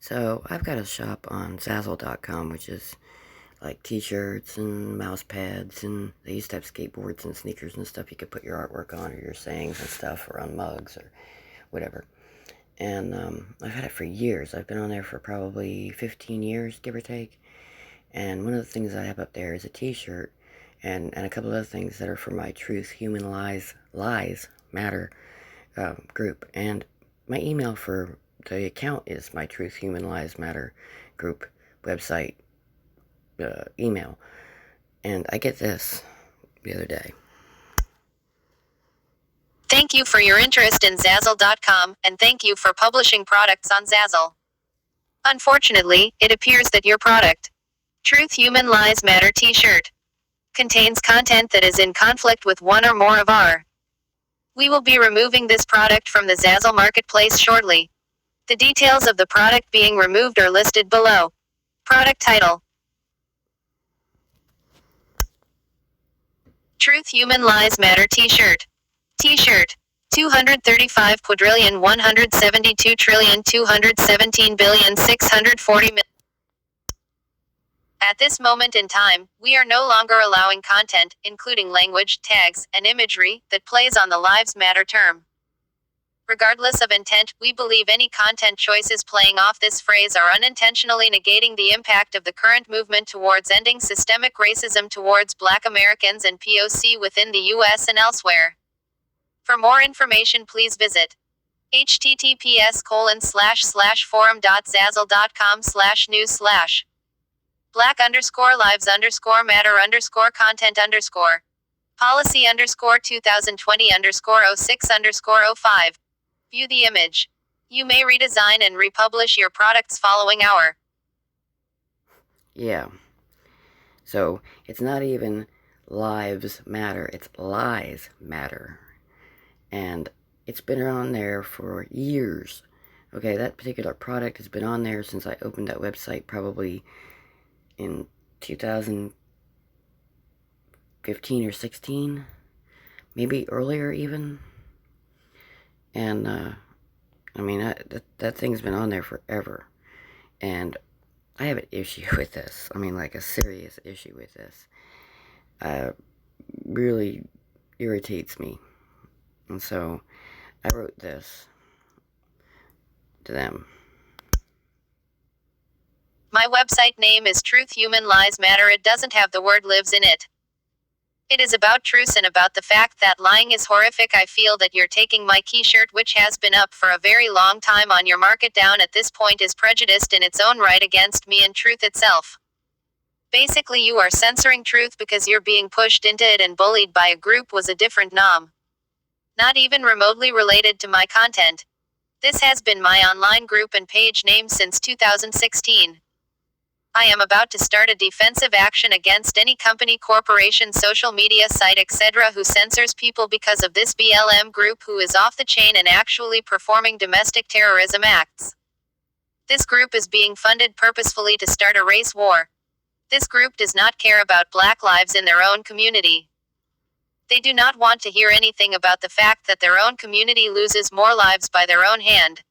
So I've got a shop on Zazzle.com, which is like t-shirts and mouse pads, and they used to have skateboards and sneakers and stuff you could put your artwork on, or your sayings and stuff, or on mugs or whatever. And I've had it for years. I've been on there for probably 15 years, give or take. And one of the things I have up there is a t-shirt and a couple of other things that are for my Truth, Human Lies Matter group. And my email for the account is my Truth, Human Lies Matter group website email. And I get this the other day. Thank you for your interest in Zazzle.com, and thank you for publishing products on Zazzle. Unfortunately, it appears that your product, Truth Human Lies Matter t-shirt, contains content that is in conflict with one or more of our. We will be removing this product from the Zazzle marketplace shortly. The details of the product being removed are listed below. Product title: Truth Human Lies Matter t-shirt. T-shirt: 235 quadrillion 172 trillion 217 billion 640 million. At this moment in time, we are no longer allowing content, including language, tags, and imagery, that plays on the Lives Matter term. Regardless of intent, we believe any content choices playing off this phrase are unintentionally negating the impact of the current movement towards ending systemic racism towards Black Americans and POC within the US and elsewhere. For more information, please visit https://forum.zazzle.com/news/ black_lives_matter_content_ policy_2020_06_05. View the image. You may redesign and republish your products following our. Yeah. So it's not even lives matter, it's lies matter. And it's been on there for years. Okay, that particular product has been on there since I opened that website, probably in 2015 or 16, maybe earlier even. And I mean, that thing's been on there forever. And I have an issue with this. I mean, like a serious issue with this. Really irritates me. And so I wrote this to them. My website name is Truth Human Lies Matter. It doesn't have the word lives in it. It is about truth and about the fact that lying is horrific. I feel that you're taking my t-shirt, which has been up for a very long time on your market, down at this point is prejudiced in its own right against me and truth itself. Basically, you are censoring truth because you're being pushed into it and bullied by a group was a different nom. Not even remotely related to my content. This has been my online group and page name since 2016. I am about to start a defensive action against any company, corporation, social media site, etc. who censors people because of this BLM group who is off the chain and actually performing domestic terrorism acts. This group is being funded purposefully to start a race war. This group does not care about Black lives in their own community. They do not want to hear anything about the fact that their own community loses more lives by their own hand.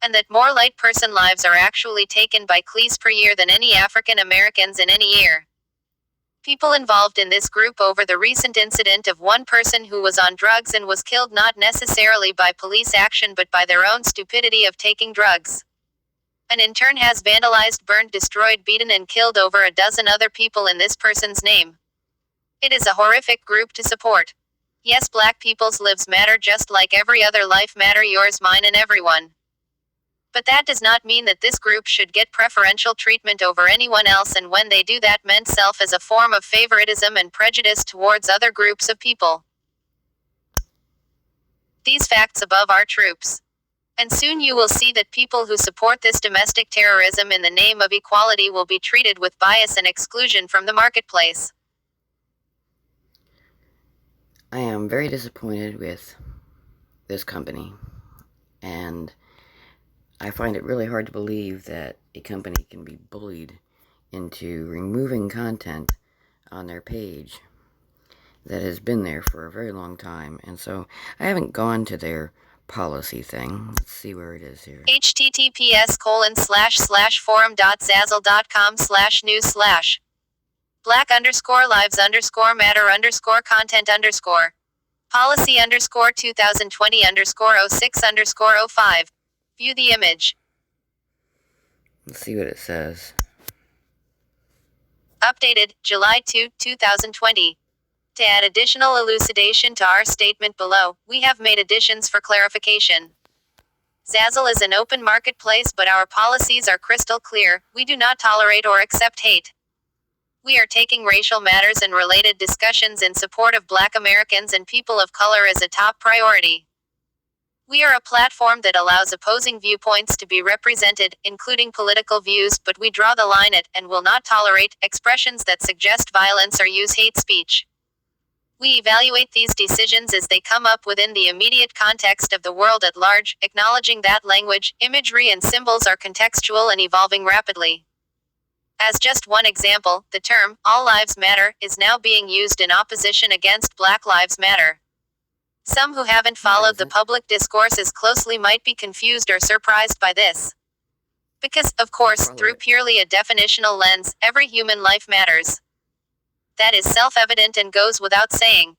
And that more light person lives are actually taken by police per year than any African Americans in any year. People involved in this group over the recent incident of one person who was on drugs and was killed not necessarily by police action but by their own stupidity of taking drugs. And in turn has vandalized, burned, destroyed, beaten and killed over a dozen other people in this person's name. It is a horrific group to support. Yes, Black people's lives matter just like every other life matter, yours, mine and everyone. But that does not mean that this group should get preferential treatment over anyone else, and when they do that meant self as a form of favoritism and prejudice towards other groups of people. These facts above our troops. And soon you will see that people who support this domestic terrorism in the name of equality will be treated with bias and exclusion from the marketplace. I am very disappointed with this company, and I find it really hard to believe that a company can be bullied into removing content on their page that has been there for a very long time. And so I haven't gone to their policy thing. Let's see where it is here. https://forum.zazzle.com/news/ black_lives_matter_content_. policy_2020_06_05. View the image. Let's see what it says. Updated July 2, 2020. To add additional elucidation to our statement below, we have made additions for clarification. Zazzle is an open marketplace, but our policies are crystal clear. We do not tolerate or accept hate. We are taking racial matters and related discussions in support of Black Americans and people of color as a top priority. We are a platform that allows opposing viewpoints to be represented, including political views, but we draw the line at, and will not tolerate, expressions that suggest violence or use hate speech. We evaluate these decisions as they come up within the immediate context of the world at large, acknowledging that language, imagery, and symbols are contextual and evolving rapidly. As just one example, the term, All Lives Matter, is now being used in opposition against Black Lives Matter. Some who haven't followed the public discourse as closely might be confused or surprised by this. Because, of course, through purely a definitional lens, every human life matters. That is self-evident and goes without saying.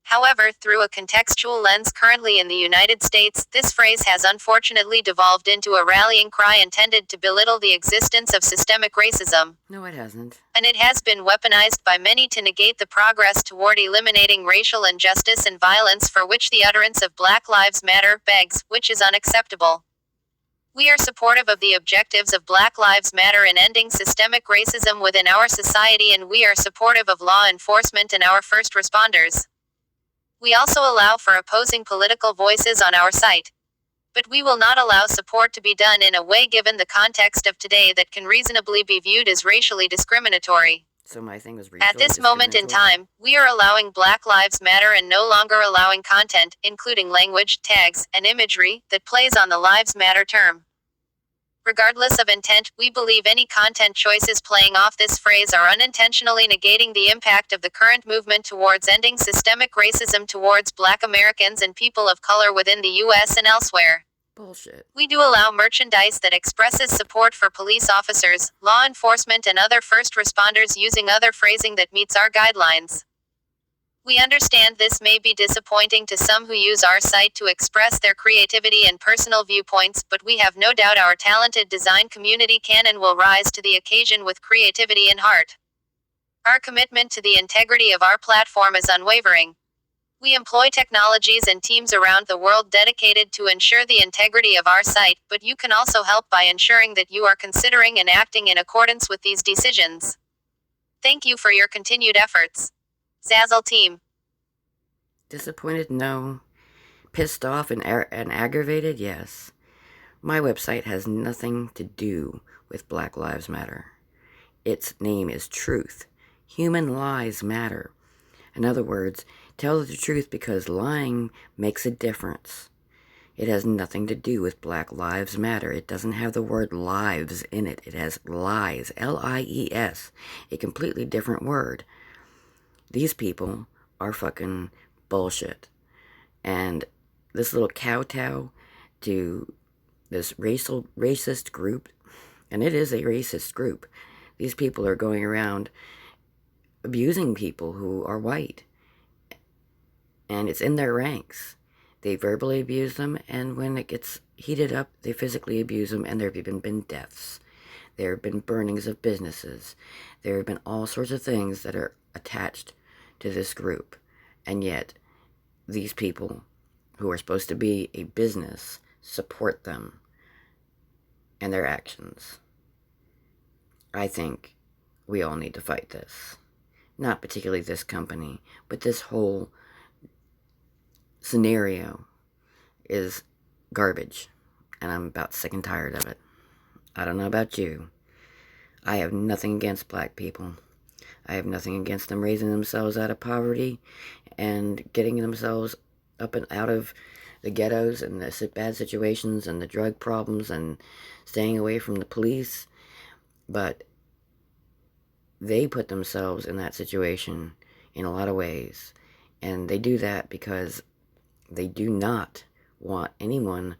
However, through a contextual lens currently in the United States, this phrase has unfortunately devolved into a rallying cry intended to belittle the existence of systemic racism. No, it hasn't. And it has been weaponized by many to negate the progress toward eliminating racial injustice and violence for which the utterance of Black Lives Matter begs, which is unacceptable. We are supportive of the objectives of Black Lives Matter in ending systemic racism within our society, and we are supportive of law enforcement and our first responders. We also allow for opposing political voices on our site. But we will not allow support to be done in a way given the context of today that can reasonably be viewed as racially discriminatory. So my thing was racially At this moment in time, we are allowing Black Lives Matter and no longer allowing content, including language, tags, and imagery, that plays on the Lives Matter term. Regardless of intent, we believe any content choices playing off this phrase are unintentionally negating the impact of the current movement towards ending systemic racism towards Black Americans and people of color within the U.S. and elsewhere. Bullshit. We do allow merchandise that expresses support for police officers, law enforcement, and other first responders using other phrasing that meets our guidelines. We understand this may be disappointing to some who use our site to express their creativity and personal viewpoints, but we have no doubt our talented design community can and will rise to the occasion with creativity and heart. Our commitment to the integrity of our platform is unwavering. We employ technologies and teams around the world dedicated to ensure the integrity of our site, but you can also help by ensuring that you are considering and acting in accordance with these decisions. Thank you for your continued efforts. Zazzle team. Disappointed? No. Pissed off and aggravated? Yes. My website has nothing to do with Black Lives Matter. Its name is Truth. Human lives matter. In other words, tell the truth because lying makes a difference. It has nothing to do with Black Lives Matter. It doesn't have the word lives in it. It has lies, L-I-E-S, a completely different word. These people are fucking bullshit. And this little kowtow to this racist group, and it is a racist group. These people are going around abusing people who are white. And it's in their ranks. They verbally abuse them, and when it gets heated up, they physically abuse them, and there have even been deaths. There have been burnings of businesses. There have been all sorts of things that are attached to this group. And yet, these people, who are supposed to be a business, support them and their actions. I think we all need to fight this. Not particularly this company, but this whole scenario is garbage, and I'm about sick and tired of it. I don't know about you. I have nothing against black people. I have nothing against them raising themselves out of poverty and getting themselves up and out of the ghettos and the bad situations and the drug problems and staying away from the police. But they put themselves in that situation in a lot of ways. And they do that because they do not want anyone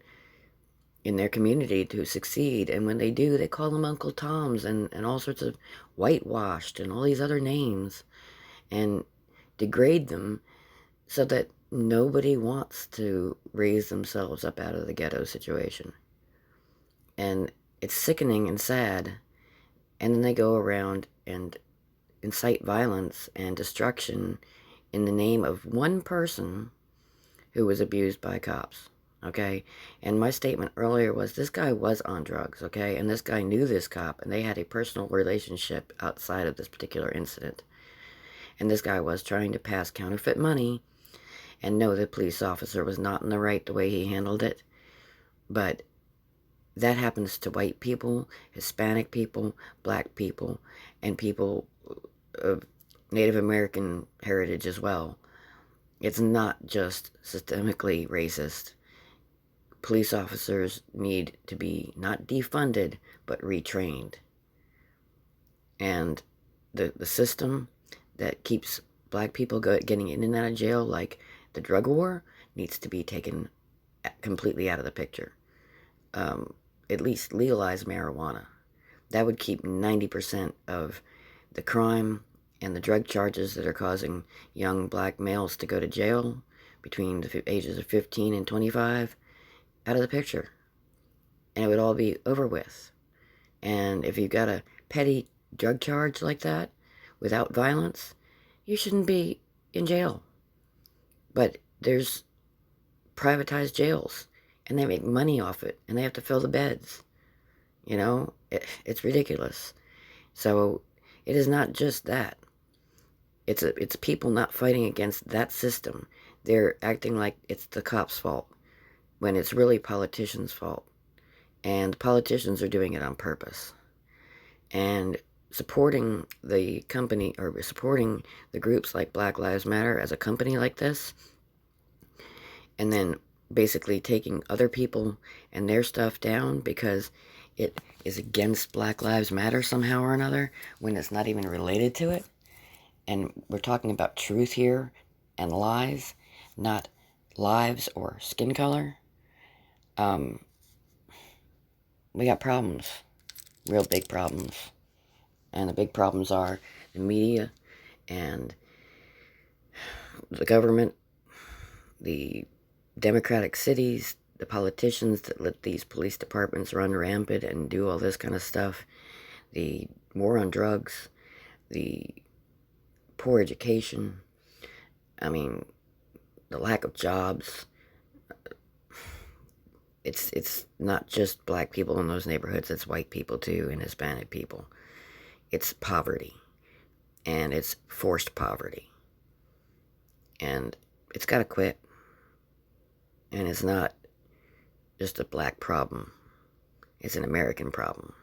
in their community to succeed. And when they do, they call them Uncle Toms and all sorts of whitewashed and all these other names and degrade them so that nobody wants to raise themselves up out of the ghetto situation. And it's sickening and sad. And then they go around and incite violence and destruction in the name of one person who was abused by cops. Okay? And my statement earlier was this guy was on drugs, okay? And this guy knew this cop, and they had a personal relationship outside of this particular incident. And this guy was trying to pass counterfeit money and know the police officer was not in the right the way he handled it. But that happens to white people, Hispanic people, black people, and people of Native American heritage as well. It's not just systemically racist. Police officers need to be not defunded, but retrained. And the system that keeps black people getting in and out of jail, like the drug war, needs to be taken completely out of the picture. At least legalize marijuana. That would keep 90% of the crime and the drug charges that are causing young black males to go to jail between the ages of 15 and 25 out of the picture. And it would all be over with. And if you've got a petty drug charge like that without violence, you shouldn't be in jail. But there's privatized jails, and they make money off it, and they have to fill the beds. You know, it's ridiculous. So it is not just that. It's people not fighting against that system. They're acting like it's the cops' fault when it's really politicians' fault. And politicians are doing it on purpose. And supporting the company or supporting the groups like Black Lives Matter as a company like this, and then basically taking other people and their stuff down because it is against Black Lives Matter somehow or another when it's not even related to it. And we're talking about truth here and lies, not lives or skin color. We got problems, real big problems. And the big problems are the media and the government, the democratic cities, the politicians that let these police departments run rampant and do all this kind of stuff, the war on drugs, the poor education, I mean, the lack of jobs. It's not just black people in those neighborhoods, it's white people too and Hispanic people. It's poverty, and it's forced poverty. And it's got to quit. And it's not just a black problem. It's an American problem.